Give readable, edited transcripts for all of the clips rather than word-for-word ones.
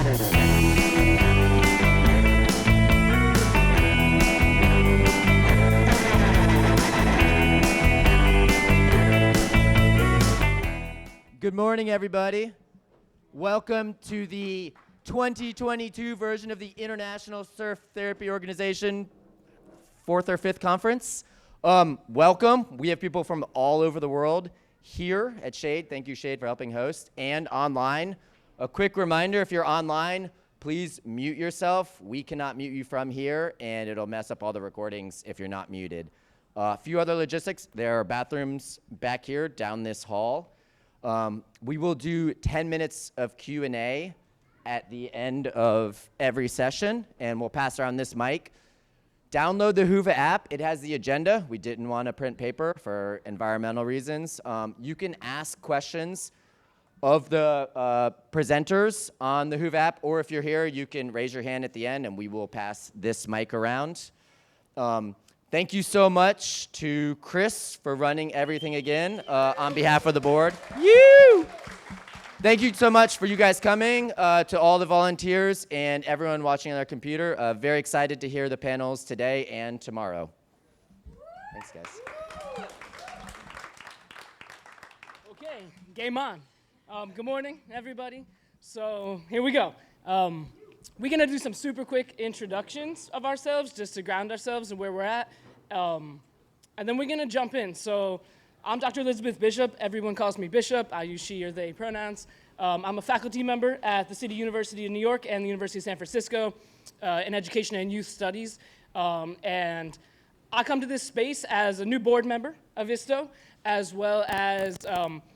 Good morning, everybody. Welcome to the 2022 version of the International Surf Therapy Organization 4th or 5th conference. Welcome. We have people from all over the world here at Shade. Thank you, Shade, for helping host, and online. A quick reminder, if you're online, please mute yourself. We cannot mute you from here, and it'll mess up all the recordings if you're not muted. A few other logistics. There are bathrooms back here down this hall. We will do 10 minutes of Q&A at the end of every session, and we'll pass around this mic. Download the Whova app. It has the agenda. We didn't want to print paper for environmental reasons. You can ask questions of the presenters on the Whova app, or if you're here, you can raise your hand at the end, and we will pass this mic around. Thank you so much to Chris for running everything again on behalf of the board. Thank you so much for you guys coming, to all the volunteers and everyone watching on their computer. Very excited to hear the panels today and tomorrow. Thanks, guys. Okay, game on. Good morning, everybody. So here we go. We're going to do some super quick introductions of ourselves just to ground ourselves and where we're at. And then we're going to jump in. So I'm Dr. Elizabeth Bishop. Everyone calls me Bishop. I use she or they pronouns. I'm a faculty member at the City University of New York and the University of San Francisco in Education and Youth Studies. And I come to this space as a new board member of ISTO, as well as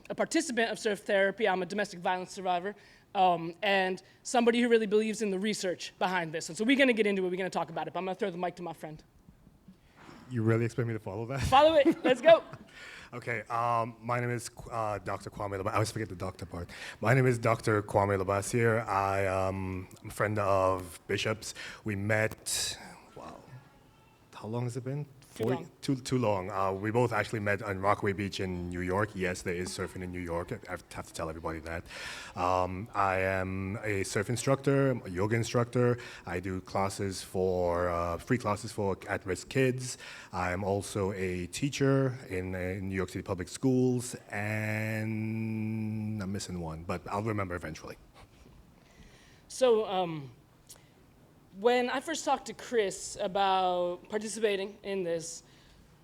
a participant of surf therapy. I'm a domestic violence survivor. And somebody who really believes in the research behind this. And so we're going to get into it. We're going to talk about it. But I'm going to throw the mic to my friend. You really expect me to follow that? Follow it. Let's go. Okay. My name is Dr. Kwame. I always forget the doctor part. My name is Dr. Kwame LaBassiere. I'm a friend of Bishop's. We met, wow, how long has it been? Too long. We both actually met on Rockaway Beach in New York. Yes, there is surfing in New York. I have to tell everybody that. I am a surf instructor, a yoga instructor. I do classes for, free classes for at-risk kids. I'm also a teacher in New York City public schools, and I'm missing one, but I'll remember eventually. So, when I first talked to Chris about participating in this,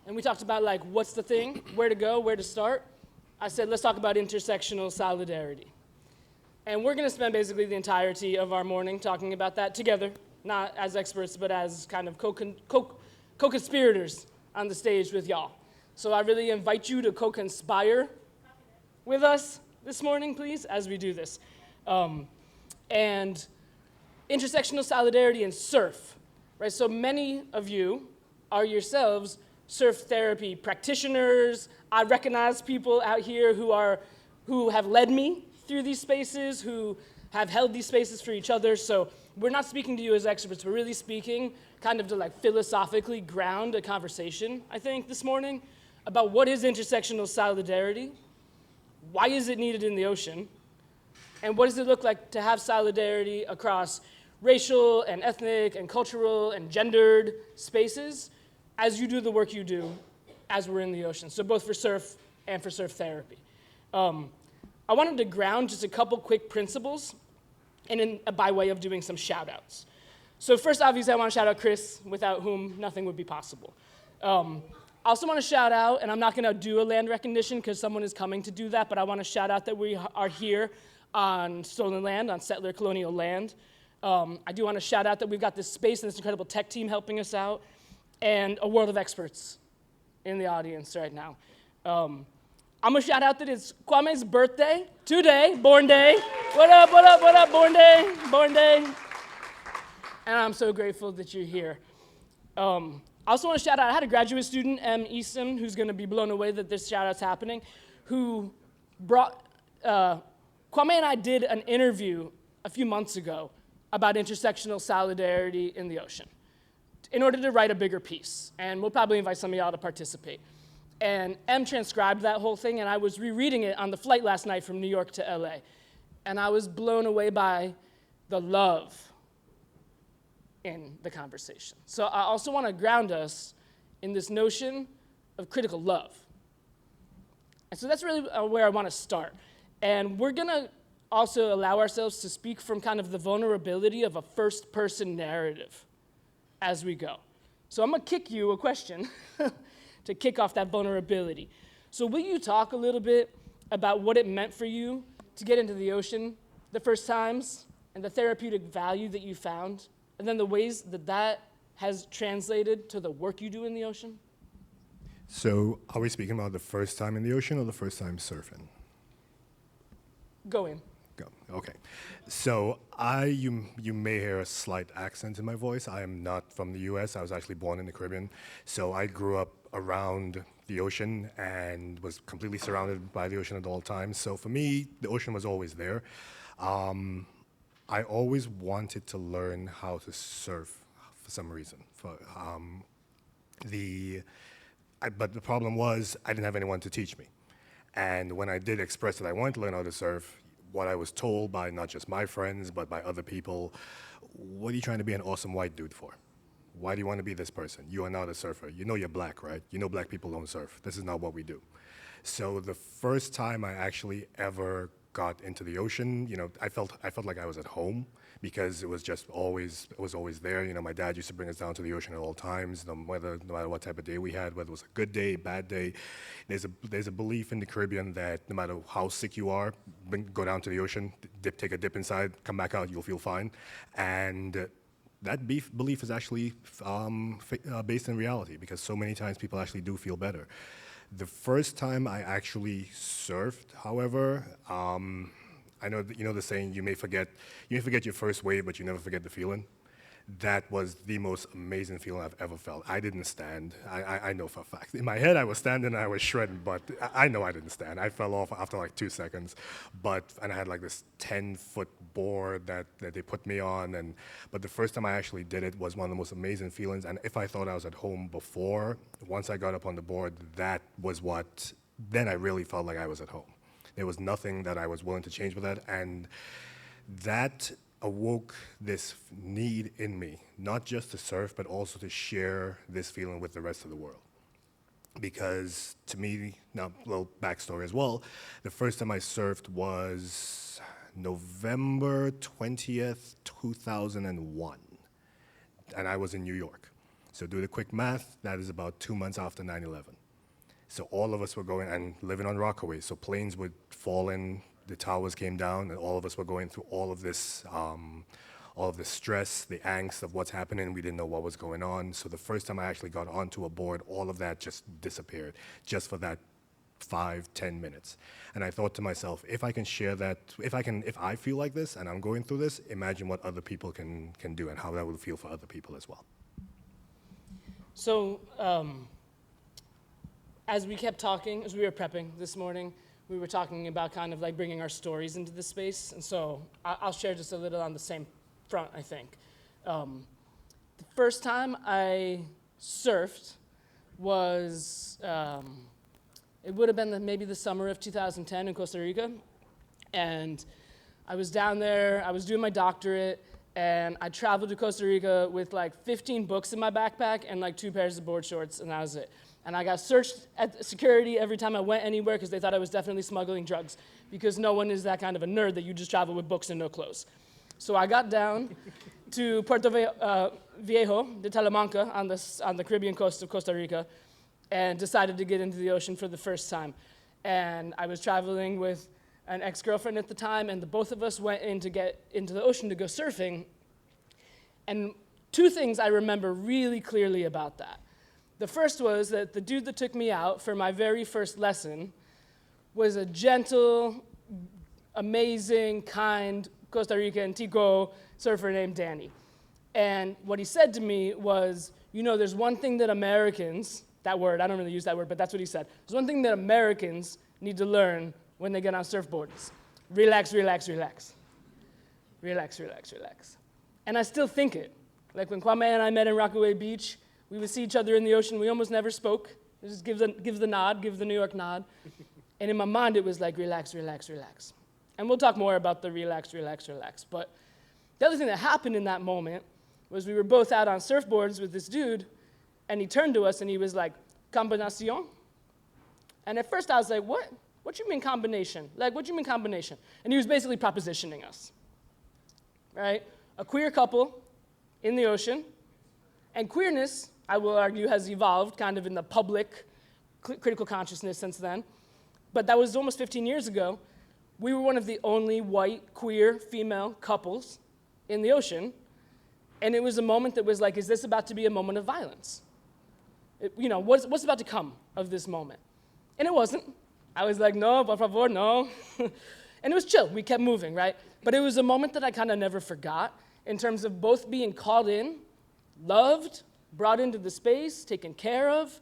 and we talked about like, what's the thing, where to go, where to start, I said, let's talk about intersectional solidarity. And we're gonna spend basically the entirety of our morning talking about that together, not as experts, but as kind of co-conspirators on the stage with y'all. So I really invite you to co-conspire with us this morning, please, as we do this. And intersectional solidarity and surf, right? So many of you are yourselves surf therapy practitioners. I recognize people out here who have led me through these spaces, who have held these spaces for each other. So we're not speaking to you as experts. We're really speaking kind of to like philosophically ground a conversation, I think, this morning about what is intersectional solidarity, why is it needed in the ocean, and what does it look like to have solidarity across racial and ethnic and cultural and gendered spaces as you do the work you do as we're in the ocean. So both for surf and for surf therapy. I wanted to ground just a couple quick principles and by way of doing some shout outs. So first, obviously, I want to shout out Chris, without whom nothing would be possible. I also want to shout out, and I'm not going to do a land recognition because someone is coming to do that, but I want to shout out that we are here on stolen land, on settler colonial land. I do want to shout out that we've got this space and this incredible tech team helping us out, and a world of experts in the audience right now. I'm going to shout out that it's Kwame's birthday today, born day. What up, what up, what up, born day, born day. And I'm so grateful that you're here. I also want to shout out, I had a graduate student, M. Easton, who's going to be blown away that this shout out's happening, who brought, Kwame and I did an interview a few months ago about intersectional solidarity in the ocean in order to write a bigger piece. And we'll probably invite some of y'all to participate. And M transcribed that whole thing, and I was rereading it on the flight last night from New York to LA. And I was blown away by the love in the conversation. So I also want to ground us in this notion of critical love. And so that's really where I want to start. And we're going to also allow ourselves to speak from kind of the vulnerability of a first-person narrative as we go. So I'm going to kick you a question to kick off that vulnerability. So will you talk a little bit about what it meant for you to get into the ocean the first times and the therapeutic value that you found, and then the ways that that has translated to the work you do in the ocean? So are we speaking about the first time in the ocean or the first time surfing? Go in. Go. Okay. So you may hear a slight accent in my voice. I am not from the US. I was actually born in the Caribbean. So I grew up around the ocean and was completely surrounded by the ocean at all times. So for me, the ocean was always there. I always wanted to learn how to surf for some reason. But the problem was I didn't have anyone to teach me. And when I did express that I wanted to learn how to surf, what I was told by not just my friends, but by other people, what are you trying to be an awesome white dude for? Why do you want to be this person? You are not a surfer. You know you're black, right? You know black people don't surf. This is not what we do. So the first time I actually ever got into the ocean, I felt like I was at home because it was always there. My dad used to bring us down to the ocean at all times, no matter what type of day we had, whether it was a good day, bad day. There's a belief in the Caribbean that no matter how sick you are, go down to the ocean, take a dip inside, come back out, you'll feel fine. And that belief is actually based in reality because so many times people actually do feel better. The first time I actually surfed, however, I know the saying, you may forget your first wave, but you never forget the feeling. That was the most amazing feeling I've ever felt. I didn't stand. I know for a fact. In my head, I was standing and I was shredding, but I know I didn't stand. I fell off after like 2 seconds. And I had like this 10-foot board that they put me on. But the first time I actually did it was one of the most amazing feelings. And if I thought I was at home before, once I got up on the board, then I really felt like I was at home. There was nothing that I was willing to change with that. And that awoke this need in me, not just to surf, but also to share this feeling with the rest of the world. Because to me, now a little backstory as well, the first time I surfed was November 20th, 2001. And I was in New York. So do the quick math, that is about 2 months after 9/11. So all of us were going and living on Rockaway. So planes would fall in, the towers came down, and all of us were going through all of this stress, the angst of what's happening. We didn't know what was going on. So the first time I actually got onto a board, all of that just disappeared, just for that 5-10 minutes. And I thought to myself, if I can share that, if I feel like this and I'm going through this, imagine what other people can do and how that will feel for other people as well. So as we kept talking, as we were prepping this morning, we were talking about kind of like bringing our stories into the space. And so I'll share just a little on the same front, I think. The first time I surfed was, it would have been maybe the summer of 2010 in Costa Rica. And I was down there, I was doing my doctorate, and I traveled to Costa Rica with like 15 books in my backpack and like 2 pairs of board shorts, and that was it. And I got searched at security every time I went anywhere because they thought I was definitely smuggling drugs, because no one is that kind of a nerd that you just travel with books and no clothes. So I got down to Puerto Viejo de Talamanca on the Caribbean coast of Costa Rica and decided to get into the ocean for the first time. And I was traveling with an ex-girlfriend at the time, and the both of us went in to get into the ocean to go surfing. And 2 things I remember really clearly about that. The first was that the dude that took me out for my very first lesson was a gentle, amazing, kind Costa Rican Tico surfer named Danny. And what he said to me was, there's one thing that Americans, that word, I don't really use that word, but that's what he said. There's one thing that Americans need to learn when they get on surfboards. Relax, relax, relax. Relax, relax, relax. And I still think it. Like when Kwame and I met in Rockaway Beach, we would see each other in the ocean. We almost never spoke. It just gives the nod, gives the New York nod. And in my mind, it was like, relax, relax, relax. And we'll talk more about the relax, relax, relax. But The other thing that happened in that moment was we were both out on surfboards with this dude, and he turned to us and he was like, combinación? And at first I was like, what? What you mean combination? Like, what you mean combination? And he was basically propositioning us, right? A queer couple in the ocean, and queerness, I will argue, has evolved kind of in the public critical consciousness since then, but that was almost 15 years ago. We were one of the only white, queer, female couples in the ocean, and it was a moment that was like, is this about to be a moment of violence? What's about to come of this moment? And it wasn't. I was like, no, por favor, no. And it was chill, we kept moving, right? But it was a moment that I kind of never forgot in terms of both being called in, loved, brought into the space, taken care of,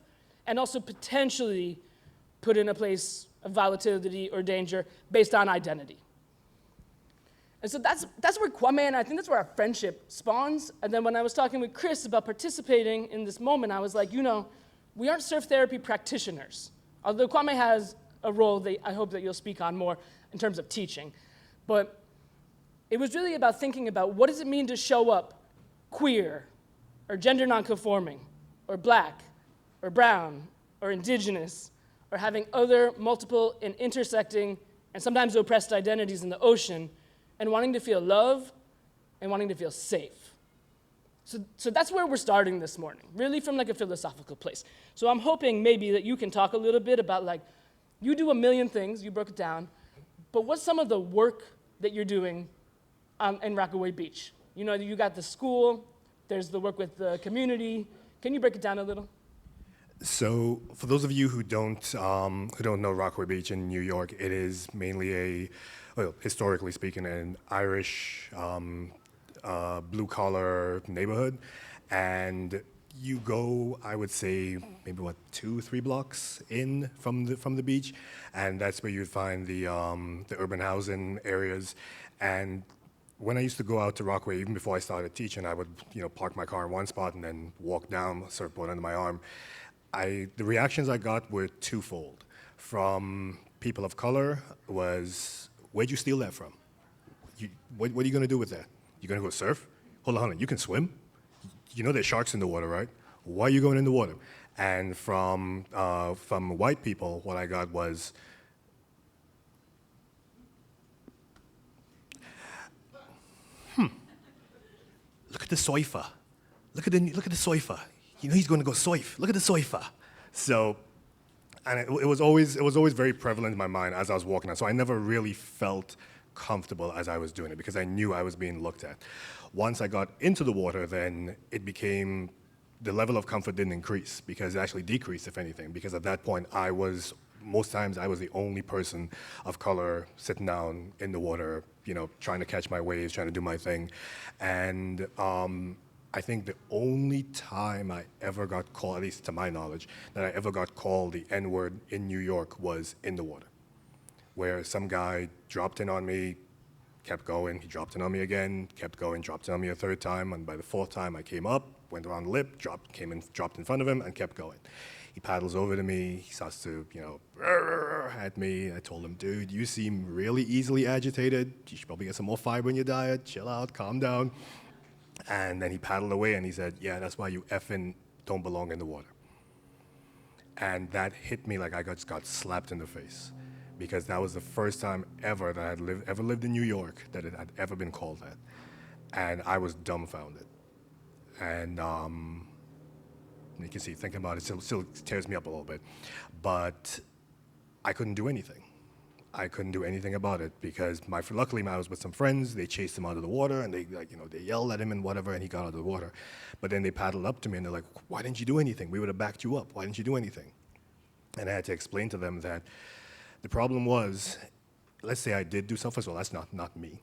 and also potentially put in a place of volatility or danger based on identity. And so that's where Kwame and I think that's where our friendship spawns. And then when I was talking with Chris about participating in this moment, I was like, we aren't surf therapy practitioners. Although Kwame has a role that I hope that you'll speak on more in terms of teaching. But it was really about thinking about what does it mean to show up queer or gender nonconforming or black or brown or indigenous or having other multiple and intersecting and sometimes oppressed identities in the ocean and wanting to feel love and wanting to feel safe. So that's where we're starting this morning, really from like a philosophical place. So I'm hoping maybe that you can talk a little bit about like, you do a million things, you broke it down, but what's some of the work that you're doing in Rockaway Beach? You got the school, there's the work with the community. Can you break it down a little? So, for those of you who don't know Rockaway Beach in New York, it is mainly historically speaking, an Irish blue-collar neighborhood, and you go, I would say, maybe 2-3 blocks in from the beach, and that's where you'd find the urban housing areas. And when I used to go out to Rockaway, even before I started teaching, I would park my car in one spot and then walk down, surfboard under my arm. The reactions I got were twofold. From people of color was, where'd you steal that from? What are you going to do with that? You going to go surf? Hold on, you can swim? You know there's sharks in the water, right? Why are you going in the water? And from white people, what I got was, look at the surfer. Look at the surfer. He's going to go surf. Look at the surfer. So, and it was always very prevalent in my mind as I was walking out. So I never really felt comfortable as I was doing it because I knew I was being looked at. Once I got into the water, then it became, the level of comfort didn't increase because it actually decreased, if anything, because at that point most times I was the only person of color sitting down in the water, trying to catch my waves, trying to do my thing. And I think the only time I ever got called, at least to my knowledge, that I ever got called the N-word in New York was in the water, where some guy dropped in on me, kept going, he dropped in on me again, kept going, dropped in on me a third time, and by the fourth time I came up, went around the lip, dropped in front of him, and kept going. He paddles over to me, he starts to, at me. I told him, dude, you seem really easily agitated, you should probably get some more fiber in your diet, chill out, calm down. And then he paddled away and he said, yeah, that's why you effing don't belong in the water. And that hit me like I just got slapped in the face, because that was the first time ever that I had ever lived in New York that it had ever been called that. And I was dumbfounded. And you can see, thinking about it still tears me up a little bit. But I couldn't do anything. I couldn't do anything about it because luckily I was with some friends. They chased him out of the water and they yelled at him and whatever, and he got out of the water. But then they paddled up to me and they're like, "Why didn't you do anything? We would have backed you up. Why didn't you do anything?" And I had to explain to them that the problem was, let's say I did do something. Well, that's not me.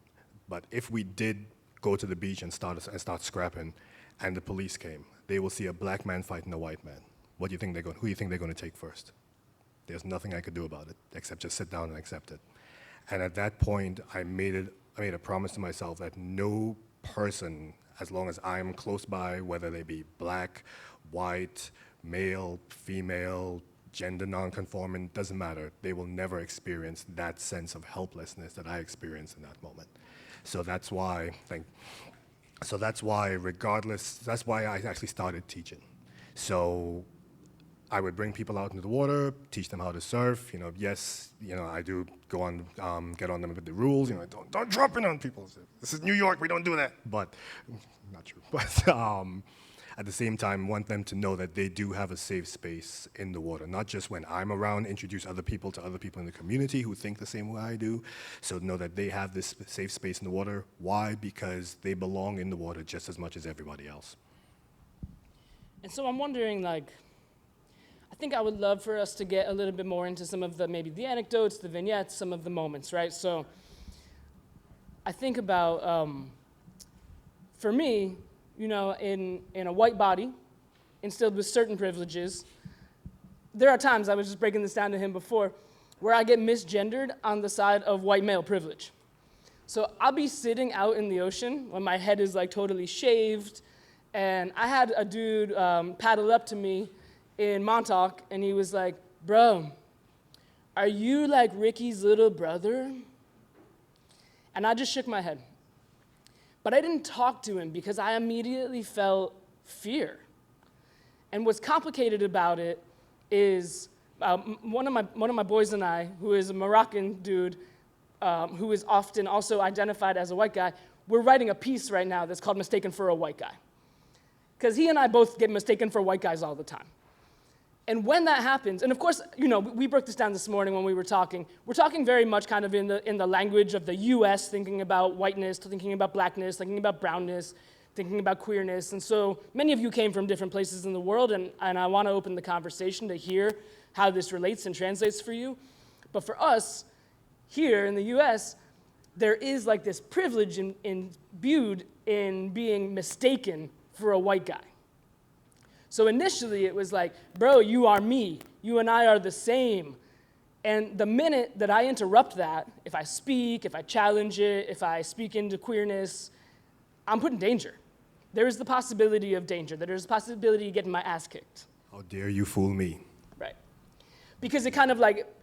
But if we did go to the beach and start scrapping, and the police came, they will see a black man fighting a white man. Who do you think they're going to take first? There's nothing I could do about it except just sit down and accept it. And at that point, I made a promise to myself that no person, as long as I'm close by, whether they be black, white, male, female, gender nonconforming, doesn't matter. They will never experience that sense of helplessness that I experienced in that moment. So that's why, So that's why, that's why I actually started teaching. So I would bring people out into the water, teach them how to surf. Yes, I do go on, get on them with the rules. Don't drop in on people. This is New York, we don't do that. But not true. But at the same time, want them to know that they do have a safe space in the water. Not just when I'm around, introduce other people to other people in the community who think the same way I do. So know that they have this safe space in the water. Why? Because they belong in the water just as much as everybody else. And so I'm wondering, I think I would love for us to get a little bit more into some of maybe the anecdotes, the vignettes, some of the moments, right? So I think about, for me, in a white body, instilled with certain privileges, there are times, I was just breaking this down to him before, where I get misgendered on the side of white male privilege. So I'll be sitting out in the ocean when my head is totally shaved, and I had a dude paddle up to me in Montauk, and he was like, "Bro, are you like Ricky's little brother?" And I just shook my head. But I didn't talk to him because I immediately felt fear. And what's complicated about it is one of my boys and I, who is a Moroccan dude, who is often also identified as a white guy, we're writing a piece right now that's called "Mistaken for a White Guy." Because he and I both get mistaken for white guys all the time. And when that happens, and of course, we broke this down this morning when we were talking. We're talking very much kind of in the language of the U.S., thinking about whiteness, thinking about blackness, thinking about brownness, thinking about queerness. And so many of you came from different places in the world, and I want to open the conversation to hear how this relates and translates for you. But for us, here in the U.S., there is this privilege imbued in being mistaken for a white guy. So initially it was "Bro, you are me. You and I are the same." And the minute that I interrupt that, if I speak, if I challenge it, if I speak into queerness, I'm put in danger. There is the possibility of danger. There is the possibility of getting my ass kicked. How dare you fool me? Right. Because it kind of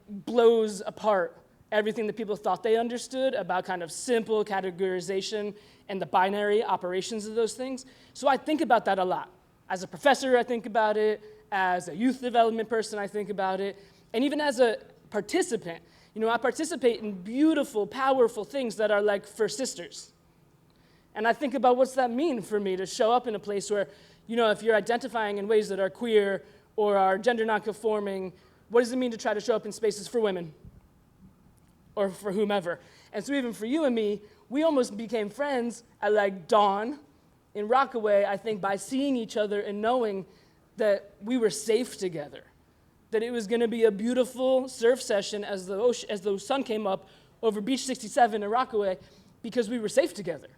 blows apart everything that people thought they understood about kind of simple categorization and the binary operations of those things. So I think about that a lot. As a professor, I think about it. As a youth development person, I think about it. And even as a participant, I participate in beautiful, powerful things that are for sisters. And I think about what's that mean for me to show up in a place where, if you're identifying in ways that are queer or are gender nonconforming, what does it mean to try to show up in spaces for women or for whomever? And so even for you and me, we almost became friends at dawn in Rockaway, I think, by seeing each other and knowing that we were safe together, that it was going to be a beautiful surf session as the sun came up over Beach 67 in Rockaway, because we were safe together.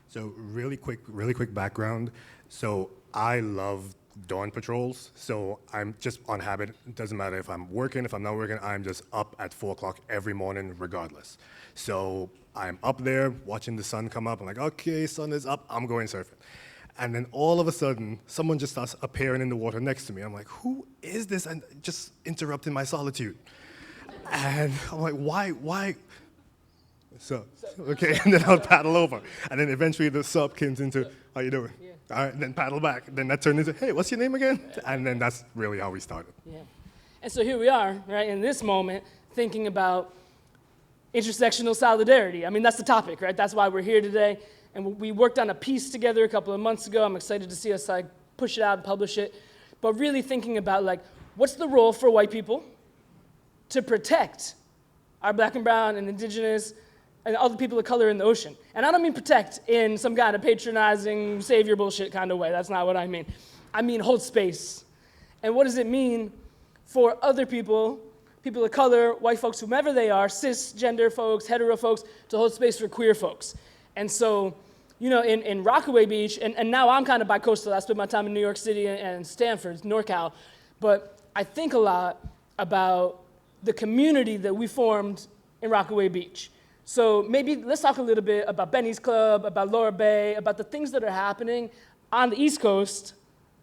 So really quick background. So I love dawn patrols. So I'm just on habit. It doesn't matter if I'm working, if I'm not working, I'm just up at 4 o'clock every morning regardless. So I'm up there watching the sun come up. I'm like, okay, sun is up, I'm going surfing. And then all of a sudden, someone just starts appearing in the water next to me. I'm like, who is this? And just interrupting my solitude. And I'm like, why? So, okay, and then I'll paddle over. And then eventually the sup comes into, how you doing? Yeah. All right, and then paddle back. Then that turned into, hey, what's your name again? And then that's really how we started. Yeah. And so here we are, right, in this moment, thinking about intersectional solidarity. I mean, that's the topic, right? That's why we're here today. And we worked on a piece together a couple of months ago. I'm excited to see us push it out and publish it. But really thinking about what's the role for white people to protect our black and brown and indigenous and other people of color in the ocean. And I don't mean protect in some kind of patronizing savior bullshit kind of way. That's not what I mean. I mean hold space. And what does it mean for other people, people of color, white folks, whomever they are, cisgender folks, hetero folks, to hold space for queer folks? And so, in Rockaway Beach, and now I'm kind of bi-coastal. I spend my time in New York City and Stanford, NorCal. But I think a lot about the community that we formed in Rockaway Beach. So maybe let's talk a little bit about Benny's Club, about Laura Bay, about the things that are happening on the East Coast,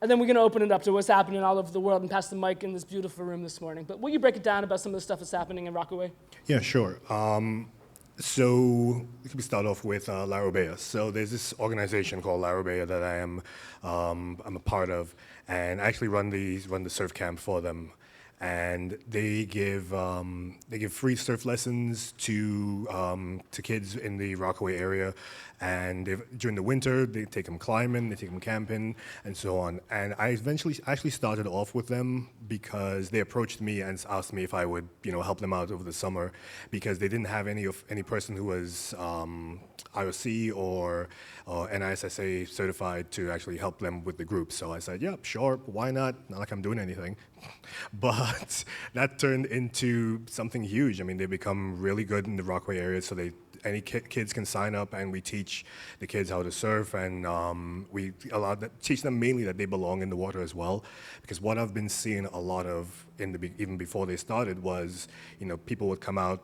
and then we're going to open it up to what's happening all over the world and pass the mic in this beautiful room this morning. But will you break it down about some of the stuff that's happening in Rockaway? Yeah, sure. So we start off with LaBassiere. So there's this organization called LaBassiere that I'm a part of, and I actually run the surf camp for them. And they give free surf lessons to kids in the Rockaway area, and during the winter they take them climbing, they take them camping, and so on. And I eventually actually started off with them because they approached me and asked me if I would help them out over the summer because they didn't have any person who was IOC or NISSA certified to actually help them with the group. So I said, yeah, sure, why not? Not like I'm doing anything. But that turned into something huge. I mean, they become really good in the Rockaway area, so any kids can sign up, and we teach the kids how to surf, and we teach them mainly that they belong in the water as well. Because what I've been seeing a lot of even before they started was, people would come out,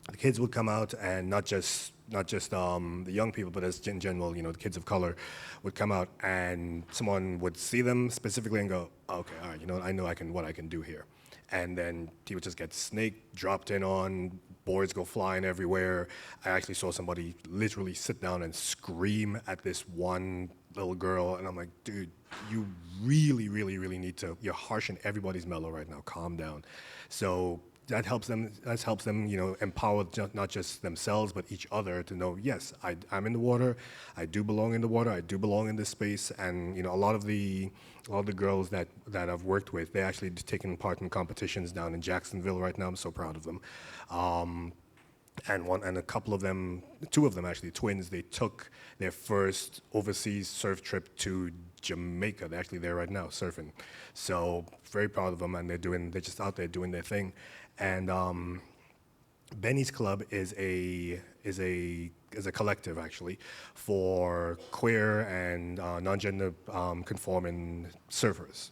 the kids would come out, and not just the young people, but as in general, the kids of color would come out, and someone would see them specifically and go, okay, all right, I know what I can do here. And then he would just get snake dropped in on, boards go flying everywhere. I actually saw somebody literally sit down and scream at this one little girl, and I'm like, dude, you really, really, really need to, you're harshing everybody's mellow right now, calm down. So that helps them, empower not just themselves, but each other to know, yes, I'm in the water, I do belong in the water, I do belong in this space. And, a lot of the girls that I've worked with, they're actually taking part in competitions down in Jacksonville right now. I'm so proud of them. And a couple of them, two of them actually, twins, they took their first overseas surf trip to Jamaica. They're actually there right now surfing. So very proud of them, and they're just out there doing their thing. And Benny's Club is a collective actually for queer and non-gender conforming surfers.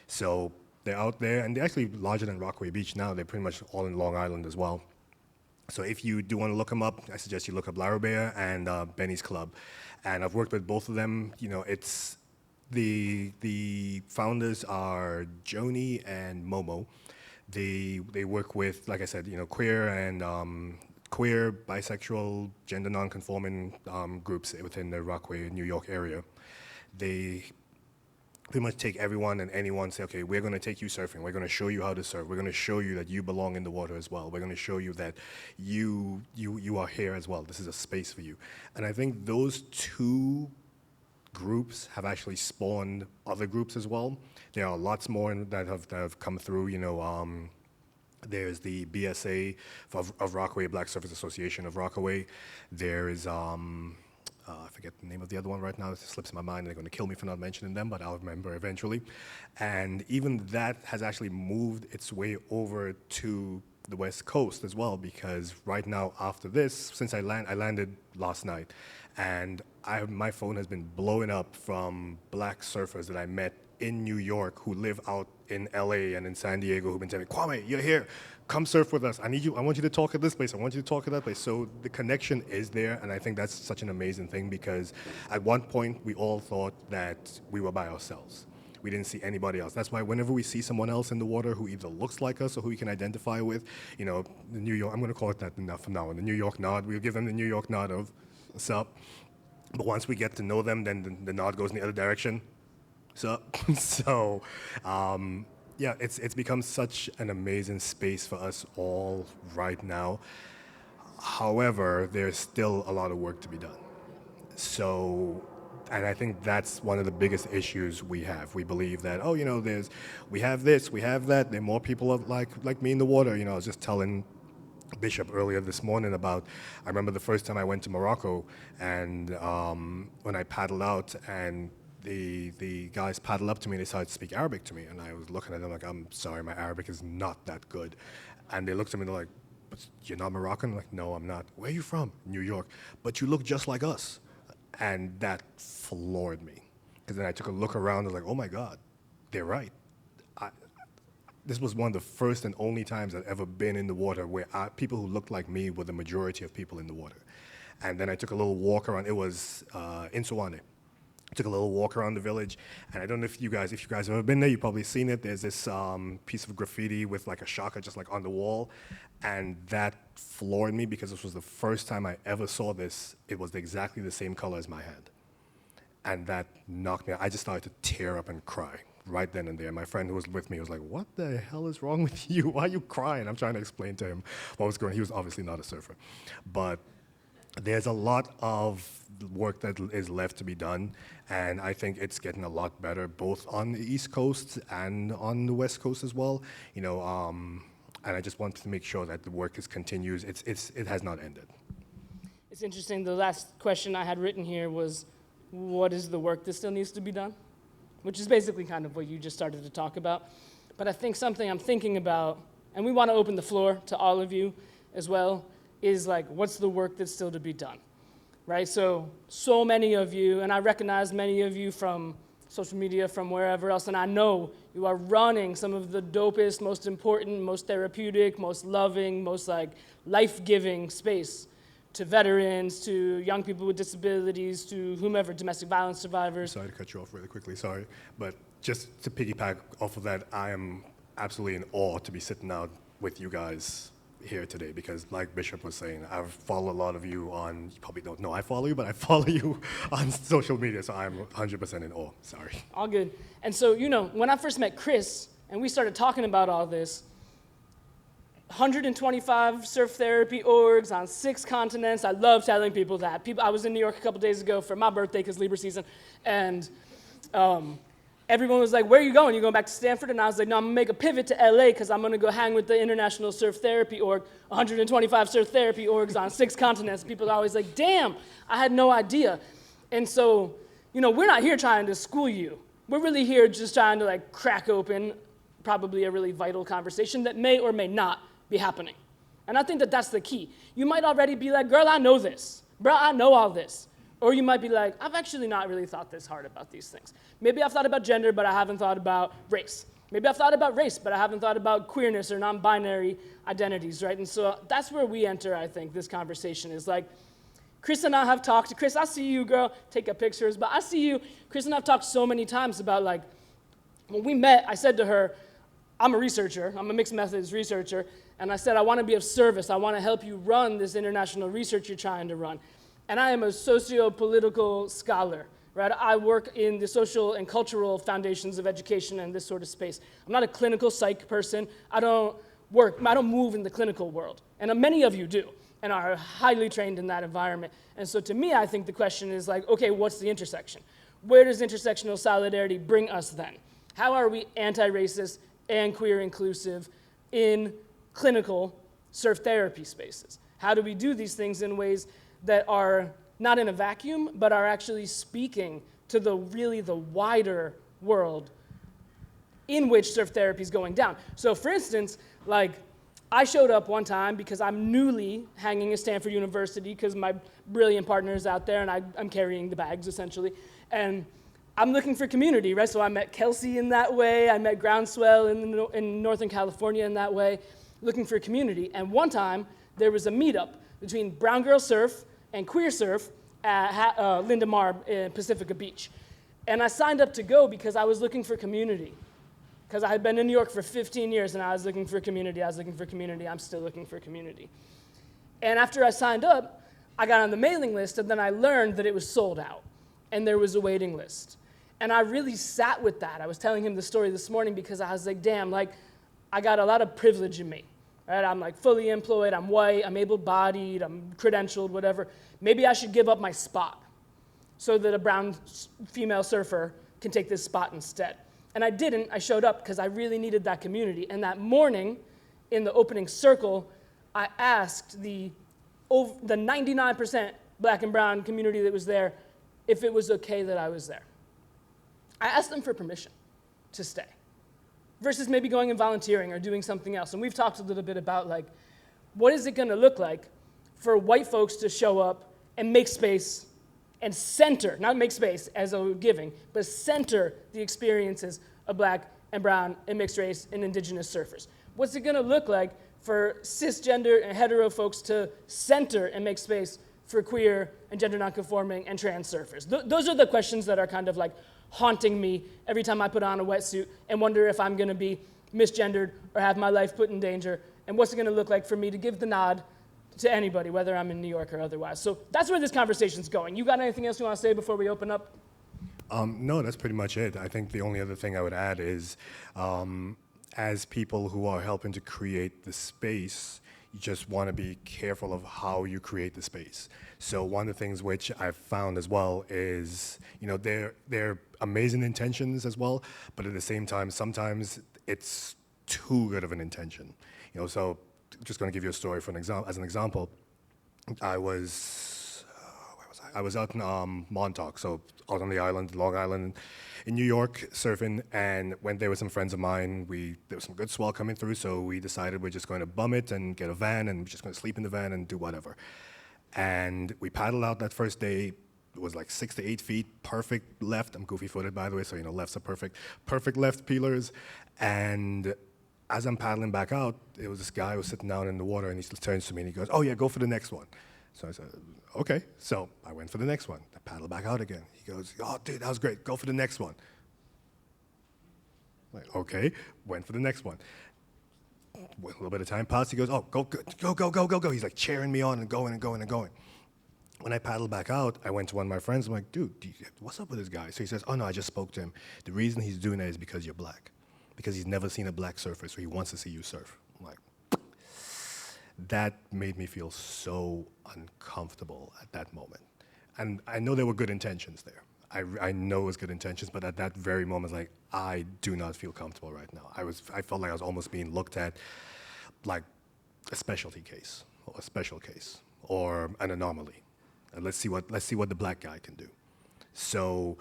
So they're out there, and they're actually larger than Rockaway Beach now. They're pretty much all in Long Island as well. So if you do want to look them up, I suggest you look up LaBassiere and Benny's Club. And I've worked with both of them. It's the founders are Joni and Momo. They work with, like I said, queer and queer, bisexual, gender non-conforming groups within the Rockaway, New York area. They pretty much take everyone and anyone, say, okay, we're going to take you surfing. We're going to show you how to surf. We're going to show you that you belong in the water as well. We're going to show you that you are here as well. This is a space for you. And I think those two groups have actually spawned other groups as well. There are lots more that have come through. There's the BSA of Rockaway, Black Surfers Association of Rockaway. There is I forget the name of the other one right now. It slips my mind. They're going to kill me for not mentioning them, but I'll remember eventually. And even that has actually moved its way over to the West Coast as well, because right now after this, since I landed last night, and my phone has been blowing up from black surfers that I met in New York who live out in LA and in San Diego who've been telling me, Kwame, you're here. Come surf with us. I want you to talk at this place. I want you to talk at that place. So the connection is there, and I think that's such an amazing thing, because at one point we all thought that we were by ourselves. We didn't see anybody else. That's why whenever we see someone else in the water who either looks like us or who we can identify with, the New York, I'm going to call it that from now on, the New York nod. We'll give them the New York nod of, what's up? But once we get to know them, then the nod goes in the other direction. So, yeah, it's become such an amazing space for us all right now. However, there's still a lot of work to be done. So, and I think that's one of the biggest issues we have. We believe that, we have this, we have that. There are more people like me in the water. I was just telling Bishop earlier this morning about, I remember the first time I went to Morocco, and when I paddled out, and the guys paddled up to me and they started to speak Arabic to me, and I was looking at them like, I'm sorry, my Arabic is not that good. And they looked at me and they're like, but you're not Moroccan? I'm like, no, I'm not. Where are you from? New York. But you look just like us. And that floored me, because then I took a look around and was like, oh my God, they're right. This was one of the first and only times I'd ever been in the water where people who looked like me were the majority of people in the water. And then I took a little walk around. It was in Suwane. Took a little walk around the village, and I don't know if you guys have ever been there, you've probably seen it. There's this piece of graffiti with like a shaka just like on the wall, and that floored me because this was the first time I ever saw this. It was exactly the same color as my hand, and that knocked me out. I just started to tear up and cry right then and there. My friend who was with me was like, "What the hell is wrong with you? Why are you crying?" I'm trying to explain to him what was going on. He was obviously not a surfer, but there's a lot of work that is left to be done, and I think it's getting a lot better, both on the East Coast and on the West Coast as well. And I just wanted to make sure that the work continues. It has not ended. It's interesting. The last question I had written here was, what is the work that still needs to be done? Which is basically kind of what you just started to talk about. But I think something I'm thinking about, and we want to open the floor to all of you as well, is like, what's the work that's still to be done, right? So many of you, and I recognize many of you from social media, from wherever else, and I know you are running some of the dopest, most important, most therapeutic, most loving, most like life-giving space to veterans, to young people with disabilities, to whomever, domestic violence survivors. Sorry to cut you off really quickly, sorry. But just to piggyback off of that, I am absolutely in awe to be sitting out with you guys here today, because like Bishop was saying, I've followed a lot of you on, you probably don't know I follow you, but I follow you on social media, so I'm 100% in awe, sorry. All good. And so, when I first met Chris and we started talking about all this, 125 surf therapy orgs on 6 continents. I love telling people that. I was in New York a couple days ago for my birthday, because Libra season, and everyone was like, "Where are you going? You going back to Stanford?" And I was like, "No, I'm gonna make a pivot to LA because I'm gonna go hang with the International Surf Therapy Org, 125 surf therapy orgs on 6 continents." People are always like, "Damn, I had no idea." And so, we're not here trying to school you. We're really here just trying to like crack open probably a really vital conversation that may or may not be happening. And I think that that's the key. You might already be like, "Girl, I know this. Bro, I know all this." Or you might be like, "I've actually not really thought this hard about these things. Maybe I've thought about gender, but I haven't thought about race. Maybe I've thought about race, but I haven't thought about queerness or non-binary identities," right? And so that's where we enter, I think, this conversation is like, Chris and I have talked. Chris, I see you, girl. Take up pictures, but I see you. Chris and I have talked so many times about like, when we met, I said to her, I'm a researcher. I'm a mixed methods researcher. And I said, I want to be of service. I want to help you run this international research you're trying to run. And I am a socio-political scholar, right? I work in the social and cultural foundations of education and this sort of space. I'm not a clinical psych person. I don't move in the clinical world. And many of you do and are highly trained in that environment. And so to me, I think the question is like, okay, what's the intersection? Where does intersectional solidarity bring us then? How are we anti-racist and queer inclusive in clinical surf therapy spaces? How do we do these things in ways that are not in a vacuum, but are actually speaking to the wider world in which surf therapy is going down? So for instance, like I showed up one time because I'm newly hanging at Stanford University because my brilliant partner is out there and I'm carrying the bags essentially. And I'm looking for community, right? So I met Kelsey in that way. I met Groundswell in Northern California in that way, looking for community. And one time there was a meetup between Brown Girl Surf and Queer Surf at Linda Mar in Pacifica Beach. And I signed up to go because I was looking for community. Because I had been in New York for 15 years and I was looking for community. I'm still looking for community. And after I signed up, I got on the mailing list and then I learned that it was sold out and there was a waiting list. And I really sat with that. I was telling him the story this morning because I was like, damn, like I got a lot of privilege in me. Right? I'm like fully employed, I'm white, I'm able-bodied, I'm credentialed, whatever. Maybe I should give up my spot so that a brown female surfer can take this spot instead. And I didn't. I showed up because I really needed that community. And that morning, in the opening circle, I asked the 99% black and brown community that was there if it was okay that I was there. I asked them for permission to stay, versus maybe going and volunteering or doing something else. And we've talked a little bit about like, what is it gonna look like for white folks to show up and make space and center, not make space as a giving, but center the experiences of black and brown and mixed race and indigenous surfers. What's it gonna look like for cisgender and hetero folks to center and make space for queer and gender nonconforming and trans surfers? Those are the questions that are kind of like haunting me every time I put on a wetsuit and wonder if I'm gonna be misgendered or have my life put in danger, and what's it gonna look like for me to give the nod to anybody, whether I'm in New York or otherwise. So that's where this conversation's going. You got anything else you wanna say before we open up? No, that's pretty much it. I think the only other thing I would add is, as people who are helping to create the space, you just want to be careful of how you create the space. So one of the things which I've found as well is, they're amazing intentions as well, but at the same time, sometimes it's too good of an intention. So just going to give you a story as an example. I was out in Montauk, so out on the island, Long Island, in New York, surfing, and went there with some friends of mine. There was some good swell coming through, so we decided we're just going to bum it and get a van, and we're just going to sleep in the van and do whatever. And we paddled out that first day. It was like 6 to 8 feet, perfect left. I'm goofy-footed, by the way, so lefts are perfect left peelers. And as I'm paddling back out, there was this guy who was sitting down in the water, and he turns to me and he goes, "Oh yeah, go for the next one." So I said, "Okay." So I went for the next one. I paddled back out again. He goes, "Oh, dude, that was great. Go for the next one." I'm like, okay, went for the next one. A little bit of time passed. He goes, "Oh, go, go, go, go, go, go." He's like cheering me on and going and going and going. When I paddled back out, I went to one of my friends. I'm like, "Dude, what's up with this guy?" So he says, "Oh no, I just spoke to him. The reason he's doing that is because you're black. Because he's never seen a black surfer, so he wants to see you surf." I'm like, that made me feel so uncomfortable at that moment. And I know there were good intentions there. I know it was good intentions, but at that very moment, like, I do not feel comfortable right now. I felt like I was almost being looked at like a specialty case, or a special case, or an anomaly. And let's see what the black guy can do. So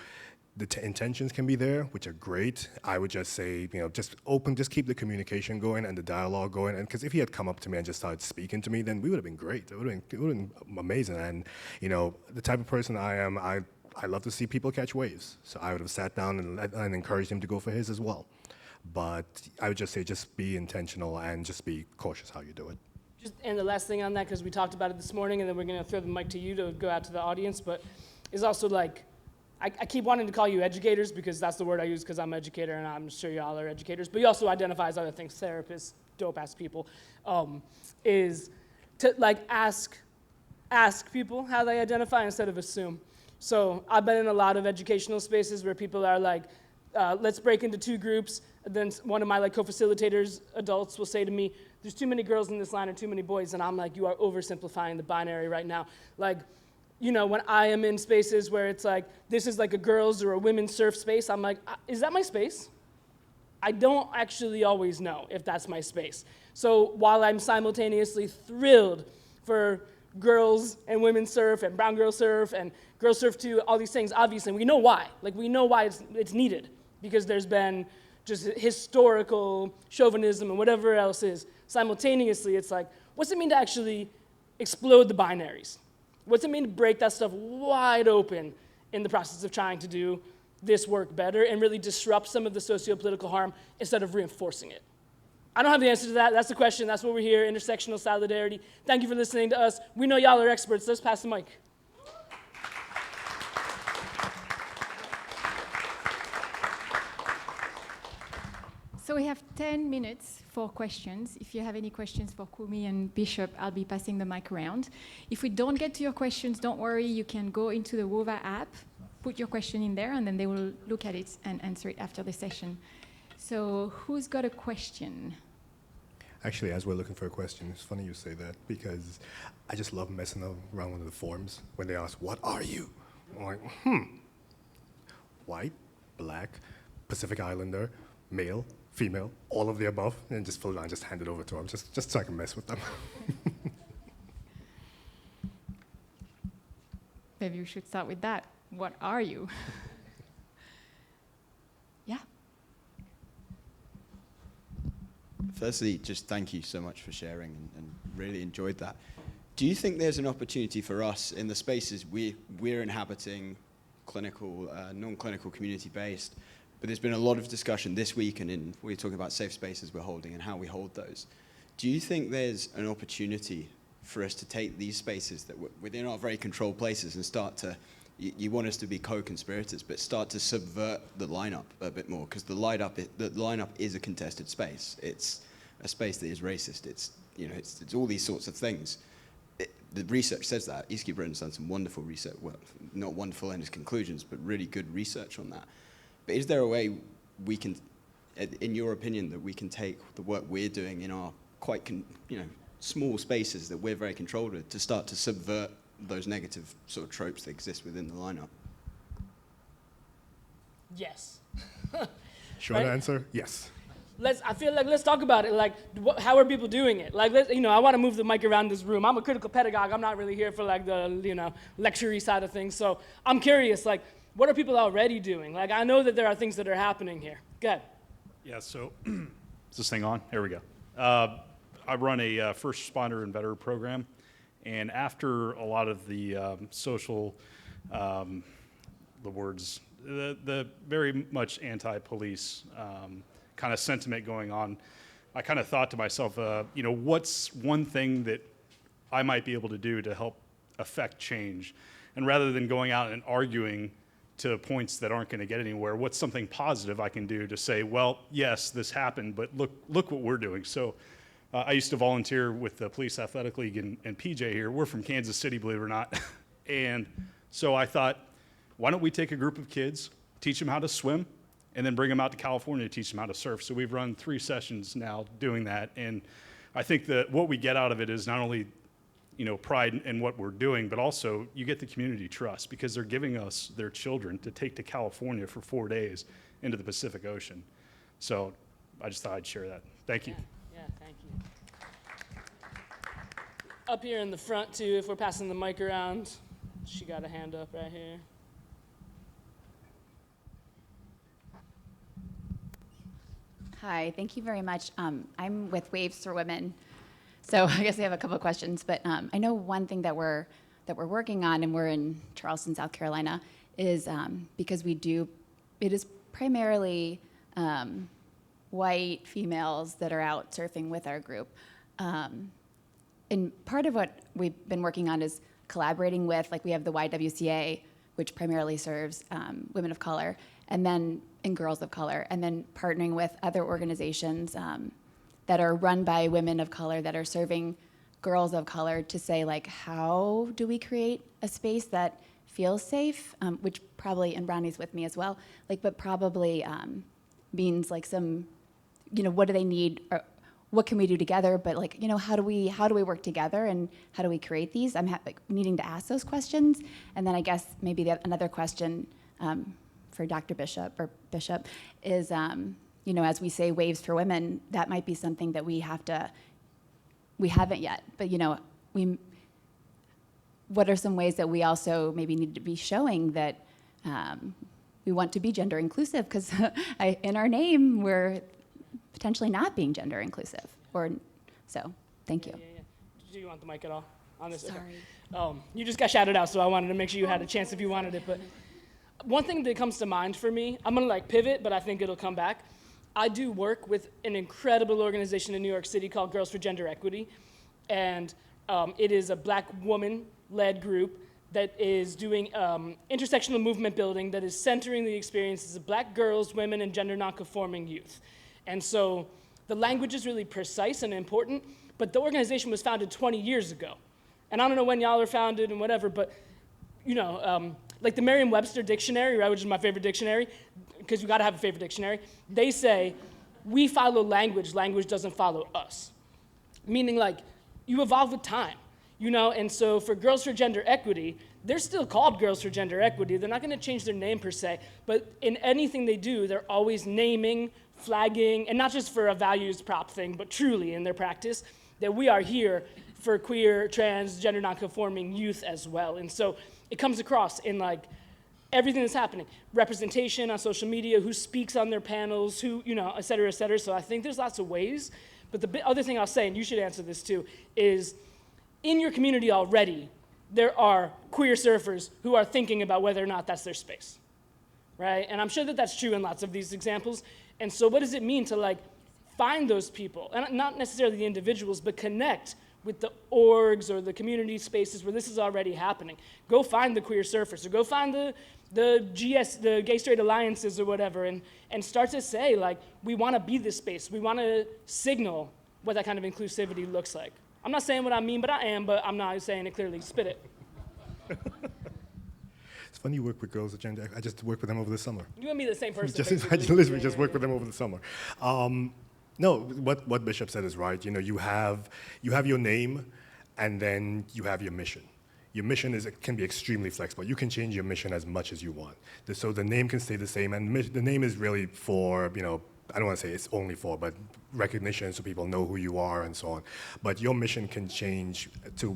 the intentions can be there, which are great. I would just say, just keep the communication going and the dialogue going. And because if he had come up to me and just started speaking to me, then we would have been great. It would have been amazing. And the type of person I am, I love to see people catch waves. So I would have sat down and encouraged him to go for his as well. But I would just say, just be intentional and just be cautious how you do it. And the last thing on that, because we talked about it this morning, and then we're going to throw the mic to you to go out to the audience, but is also like, I keep wanting to call you educators because that's the word I use because I'm an educator and I'm sure y'all are educators, but you also identify as other things, therapists, dope-ass people, is to like ask people how they identify instead of assume. So I've been in a lot of educational spaces where people are like, let's break into two groups. Then one of my like co-facilitators, adults, will say to me, "There's too many girls in this line or too many boys," and I'm like, "You are oversimplifying the binary right now." Like, when I am in spaces where it's like, this is like a girls or a women's surf space, I'm like, is that my space? I don't actually always know if that's my space. So while I'm simultaneously thrilled for girls and women surf and brown girl surf and girl surf too, all these things, obviously, we know why. Like, we know why it's needed, because there's been just historical chauvinism and whatever else is. Simultaneously, it's like, what's it mean to actually explode the binaries? What's it mean to break that stuff wide open in the process of trying to do this work better and really disrupt some of the socio-political harm instead of reinforcing it? I don't have the answer to that. That's the question. That's what we're here, intersectional solidarity. Thank you for listening to us. We know y'all are experts. Let's pass the mic. So we have 10 minutes for questions. If you have any questions for Kwame and Bishop, I'll be passing the mic around. If we don't get to your questions, don't worry. You can go into the WOVA app, put your question in there, and then they will look at it and answer it after the session. So who's got a question? Actually, as we're looking for a question, it's funny you say that, because I just love messing around with the forums when they ask, "What are you?" I'm like, white, black, Pacific Islander, male, female, all of the above, and just fill it out and just hand it over to them, just so I can mess with them. Maybe we should start with that. What are you? Yeah. Firstly, just thank you so much for sharing and really enjoyed that. Do you think there's an opportunity for us in the spaces we're inhabiting, clinical, non-clinical, community-based, but there's been a lot of discussion this week and we're talking about safe spaces we're holding and how we hold those. Do you think there's an opportunity for us to take these spaces that within our very controlled places and start to, you want us to be co-conspirators, but start to subvert the lineup a bit more, because the lineup is a contested space. It's a space that is racist. It's all these sorts of things. The research says that. Eastkeep Britain's done some wonderful research, well, not wonderful in its conclusions, but really good research on that. But is there a way we can, in your opinion, that we can take the work we're doing in our quite, small spaces that we're very controlled with to start to subvert those negative sort of tropes that exist within the lineup? Yes. Short Right? answer, yes. I feel like let's talk about it. Like, how are people doing it? Like, I want to move the mic around this room. I'm a critical pedagogue. I'm not really here for like the, lecture-y side of things. So I'm curious, like, what are people already doing? Like, I know that there are things that are happening here. Go ahead. Yeah, so is this thing on? Here we go. I run a first responder and veteran program, and after a lot of the social, the very much anti-police kind of sentiment going on, I kind of thought to myself, what's one thing that I might be able to do to help affect change? And rather than going out and arguing to points that aren't going to get anywhere, what's something positive I can do to say, well, yes, this happened, but look what we're doing. So I used to volunteer with the Police Athletic League and PJ here. We're from Kansas City, believe it or not. And so I thought, why don't we take a group of kids, teach them how to swim, and then bring them out to California to teach them how to surf. So we've run 3 sessions now doing that. And I think that what we get out of it is not only pride in what we're doing, but also you get the community trust, because they're giving us their children to take to California for 4 days into the Pacific Ocean. So I just thought I'd share that. Thank you. Yeah, thank you. Up here in the front, too, if we're passing the mic around. She got a hand up right here. Hi, thank you very much. I'm with Waves for Women, so I guess I have a couple of questions. But I know one thing that we're working on, and we're in Charleston, South Carolina, is because it is primarily white females that are out surfing with our group. And part of what we've been working on is collaborating with, like we have the YWCA, which primarily serves women of color, and girls of color, and then partnering with other organizations that are run by women of color that are serving girls of color to say, like, how do we create a space that feels safe, which probably, and Ronnie's with me as well, but probably means like some, what do they need, or what can we do together, but how do we work together, and how do we create these? I'm needing to ask those questions. And then I guess maybe another question for Dr. Bishop is, as we say Waves for Women, that might be something that we haven't yet, but what are some ways that we also maybe need to be showing that we want to be gender inclusive? Because in our name, we're potentially not being gender inclusive. Thank you. Yeah. Do you want the mic at all on this? Sorry. Okay. You just got shouted out, so I wanted to make sure you had a chance if you wanted it. But one thing that comes to mind for me, I'm gonna pivot, but I think it'll come back. I do work with an incredible organization in New York City called Girls for Gender Equity, and it is a Black woman-led group that is doing intersectional movement building that is centering the experiences of Black girls, women, and gender nonconforming youth. And so the language is really precise and important, but the organization was founded 20 years ago. And I don't know when y'all are founded and whatever, but like the Merriam-Webster dictionary, right, which is my favorite dictionary, because you gotta have a favorite dictionary, they say, we follow language, language doesn't follow us. Meaning you evolve with time, and so for Girls for Gender Equity, they're still called Girls for Gender Equity. They're not gonna change their name per se, but in anything they do, they're always naming, flagging, and not just for a values prop thing, but truly in their practice, that we are here for queer, trans, gender nonconforming youth as well. And so it comes across in everything that's happening. Representation on social media, who speaks on their panels, who, et cetera, et cetera. So I think there's lots of ways. But the other thing I'll say, and you should answer this too, is in your community already, there are queer surfers who are thinking about whether or not that's their space, right? And I'm sure that that's true in lots of these examples. And so what does it mean to find those people, and not necessarily the individuals, but connect with the orgs or the community spaces where this is already happening. Go find the queer surfers, or go find the gay straight alliances or whatever, and start to say, like, we want to be this space. We want to signal what that kind of inclusivity looks like. I'm not saying what I mean, but I am, but I'm not saying it clearly. Spit it. It's funny you work with Girls Agenda. I just worked with them over the summer. You and me the same person. I literally just worked with them over the summer. No, what Bishop said is right. You know, you have your name, and then you have your mission. Your mission can be extremely flexible. You can change your mission as much as you want. So the name can stay the same, and the name is really for, you know, I don't want to say it's only for, but recognition so people know who you are and so on. But your mission can change to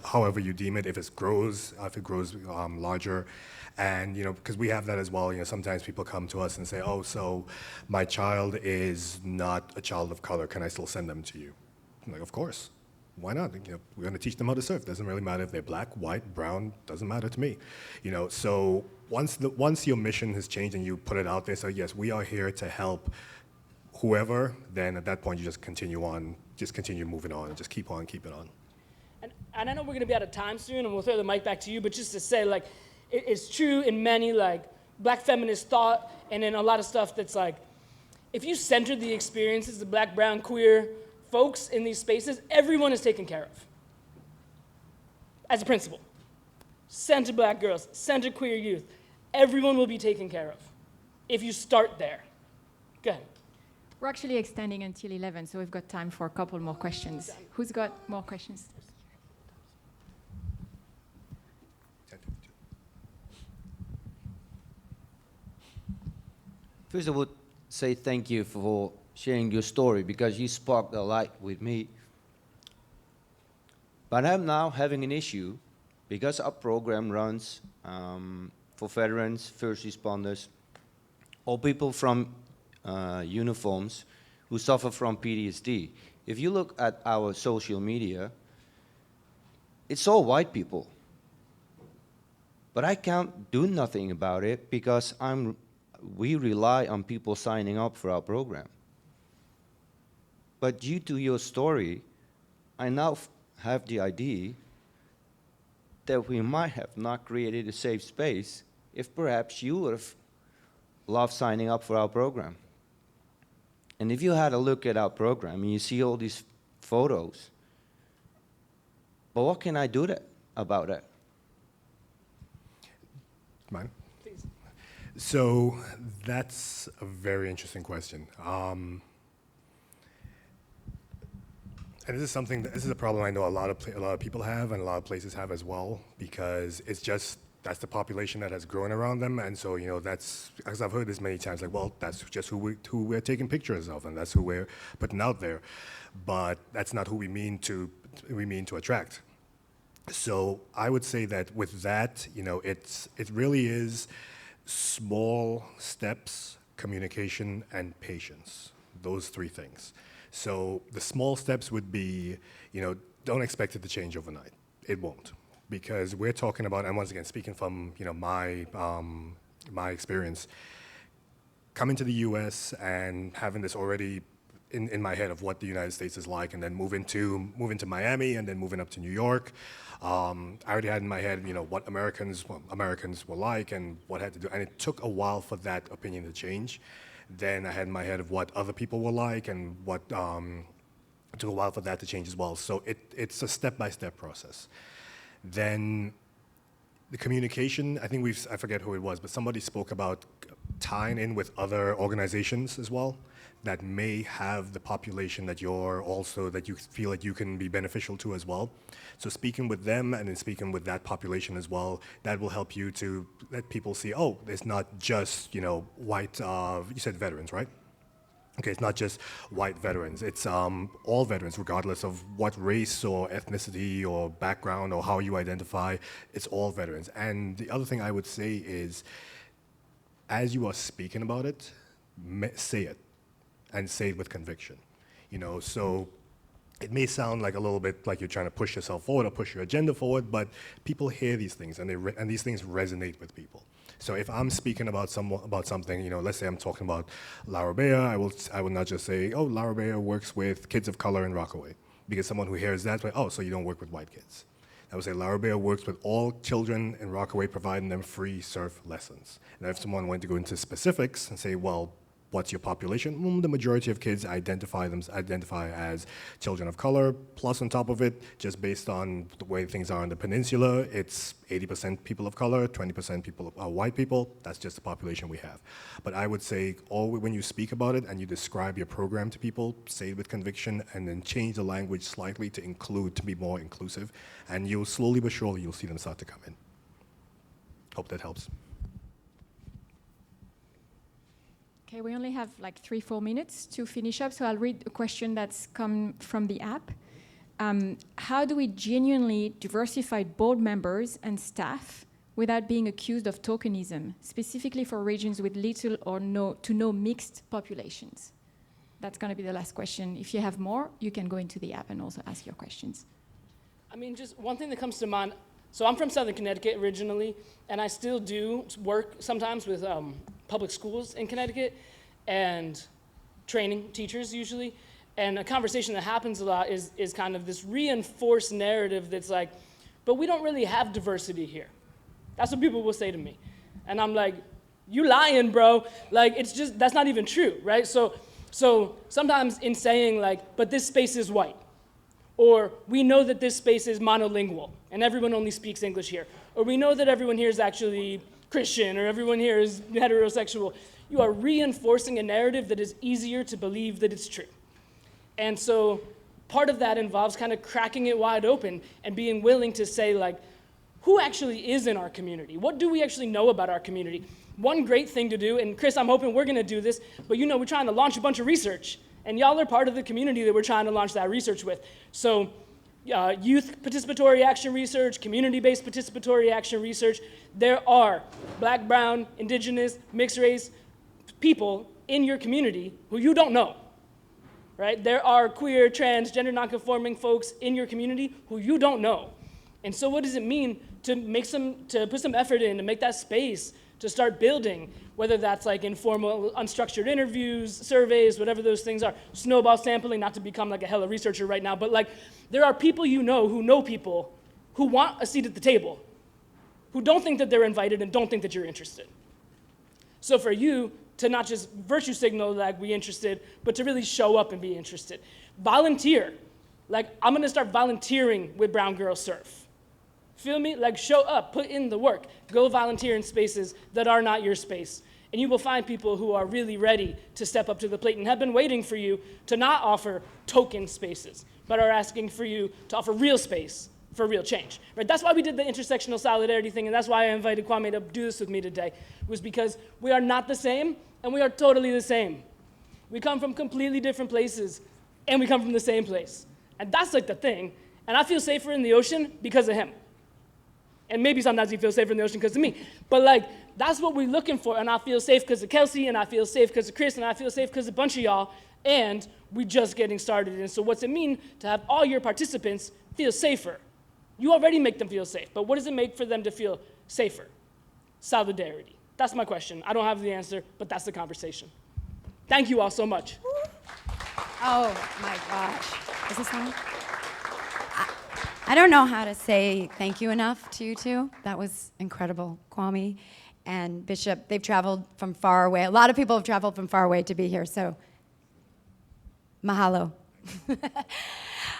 however you deem it. If it grows larger, and you know, because we have that as well. You know, sometimes people come to us and say, "Oh, so my child is not a child of color. Can I still send them to you?" I'm like, of course. Why not? You know, we're going to teach them how to surf. Doesn't really matter if they're black, white, brown. Doesn't matter to me. You know, so once your mission has changed and you put it out there, so yes, we are here to help whoever. Then at that point, you just continue moving on, and just keep on keeping on. And I know we're going to be out of time soon, and we'll throw the mic back to you. But just to say, like, it's true in many like black feminist thought, and in a lot of stuff that's like, if you center the experiences of black, brown, queer folks in these spaces, everyone is taken care of. As a principle. Center black girls, center queer youth, everyone will be taken care of if you start there. Go ahead. We're actually extending until 11, so we've got time for a couple more questions. Who's got more questions? First, I would say thank you for sharing your story, because you sparked a light with me. But I'm now having an issue because our program runs for veterans, first responders, or people from uniforms who suffer from PTSD. If you look at our social media, it's all white people. But I can't do nothing about it because we rely on people signing up for our program. But due to your story, I now have the idea that we might have not created a safe space if perhaps you would have loved signing up for our program. And if you had a look at our program and you see all these photos, but what can I do about that? Mine? Please. So that's a very interesting question. And this is a problem I know a lot of people have and a lot of places have as well, because that's the population that has grown around them, and so you know that's, as I've heard this many times, like, well, that's just who we're taking pictures of, and that's who we're putting out there, but that's not who we mean to attract. So I would say that with that, you know, it really is small steps, communication, and patience. Those three things. So the small steps would be, you know, don't expect it to change overnight. It won't, because we're talking about, and once again, speaking from, you know, my experience, coming to the U.S. and having this already in my head of what the United States is like, and then moving to Miami, and then moving up to New York. I already had in my head, you know, what Americans were like, and what had to do, and it took a while for that opinion to change. Then I had in my head of what other people were like, and what it took a while for that to change as well. So it's a step-by-step process. Then the communication, I think I forget who it was, but somebody spoke about tying in with other organizations as well that may have the population that you feel like you can be beneficial to as well. So speaking with them and then speaking with that population as well, that will help you to let people see, oh, it's not just, you know, white, you said veterans, right? Okay, it's not just white veterans, it's all veterans, regardless of what race or ethnicity or background or how you identify, it's all veterans. And the other thing I would say is, as you are speaking about it, say it, and say it with conviction. You know, so it may sound like a little bit like you're trying to push yourself forward or push your agenda forward, but people hear these things, and these things resonate with people. So if I'm speaking about something, you know, let's say I'm talking about LaBassiere, I will not just say, oh, LaBassiere works with kids of color in Rockaway. because someone who hears that, like, oh, so you don't work with white kids. I would say LaBassiere works with all children in Rockaway, providing them free surf lessons. And if someone wanted to go into specifics and say, well, what's your population? The majority of kids identify as children of color. Plus, on top of it, just based on the way things are in the peninsula, it's 80% people of color, 20% people are white people. That's just the population we have. But I would say, when you speak about it and you describe your program to people, say it with conviction, and then change the language slightly to include, to be more inclusive, and you'll slowly but surely you'll see them start to come in. Hope that helps. Okay, we only have like 3-4 minutes to finish up, so I'll read a question that's come from the app. How do we genuinely diversify board members and staff without being accused of tokenism, specifically for regions with little or no mixed populations? That's going to be the last question. If you have more, you can go into the app and also ask your questions. I mean, just one thing that comes to mind. So I'm from Southern Connecticut originally, and I still do work sometimes with public schools in Connecticut and training teachers usually. And a conversation that happens a lot is kind of this reinforced narrative that's like, but we don't really have diversity here. That's what people will say to me. And I'm like, you lying, bro. Like, it's just, that's not even true, right? So sometimes in saying like, but this space is white, or we know that this space is monolingual and everyone only speaks English here, or we know that everyone here is actually Christian, or everyone here is heterosexual, you are reinforcing a narrative that is easier to believe that it's true. And so part of that involves kind of cracking it wide open and being willing to say, like, who actually is in our community? What do we actually know about our community? One great thing to do, and Chris, I'm hoping we're gonna do this, but you know, we're trying to launch a bunch of research, and y'all are part of the community that we're trying to launch that research with. So youth participatory action research, community-based participatory action research. There are Black, brown, indigenous, mixed race people in your community who you don't know, right? There are queer, trans, gender nonconforming folks in your community who you don't know. And so what does it mean to put some effort in to make that space to start building, whether that's like informal, unstructured interviews, surveys, whatever those things are, snowball sampling, not to become like a hella researcher right now, but like there are people you know who people who want a seat at the table, who don't think that they're invited and don't think that you're interested. So for you to not just virtue signal like we interested, but to really show up and be interested. Volunteer. Like I'm gonna start volunteering with Brown Girl Surf. Feel me? Like show up, put in the work. Go volunteer in spaces that are not your space. And you will find people who are really ready to step up to the plate and have been waiting for you to not offer token spaces, but are asking for you to offer real space for real change. Right? That's why we did the intersectional solidarity thing, and that's why I invited Kwame to do this with me today, was because we are not the same, and we are totally the same. We come from completely different places, and we come from the same place. And that's like the thing. And I feel safer in the ocean because of him. And maybe sometimes he feels safer in the ocean because of me. But like, that's what we're looking for. And I feel safe because of Kelsey, and I feel safe because of Chris, and I feel safe because of a bunch of y'all. And we're just getting started. And so what's it mean to have all your participants feel safer? You already make them feel safe, but what does it make for them to feel safer? Solidarity. That's my question. I don't have the answer, but that's the conversation. Thank you all so much. Oh my gosh. Is this on? I don't know how to say thank you enough to you two. That was incredible. Kwame and Bishop, they've traveled from far away. A lot of people have traveled from far away to be here, so mahalo.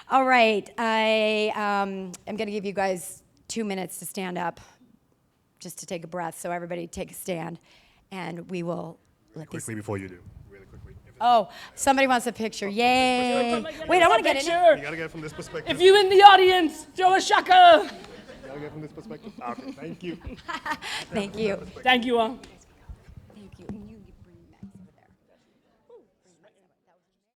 All right, I am going to give you guys 2 minutes to stand up, just to take a breath. So everybody take a stand, and we will let these. Quickly before you do, really quickly. Oh, somebody wants a picture. Yay! Wait, I want to get in it. You gotta get it from this perspective. If you in the audience, throw a shaka. You gotta get it from this perspective. Okay, thank you. Thank you. Thank you all.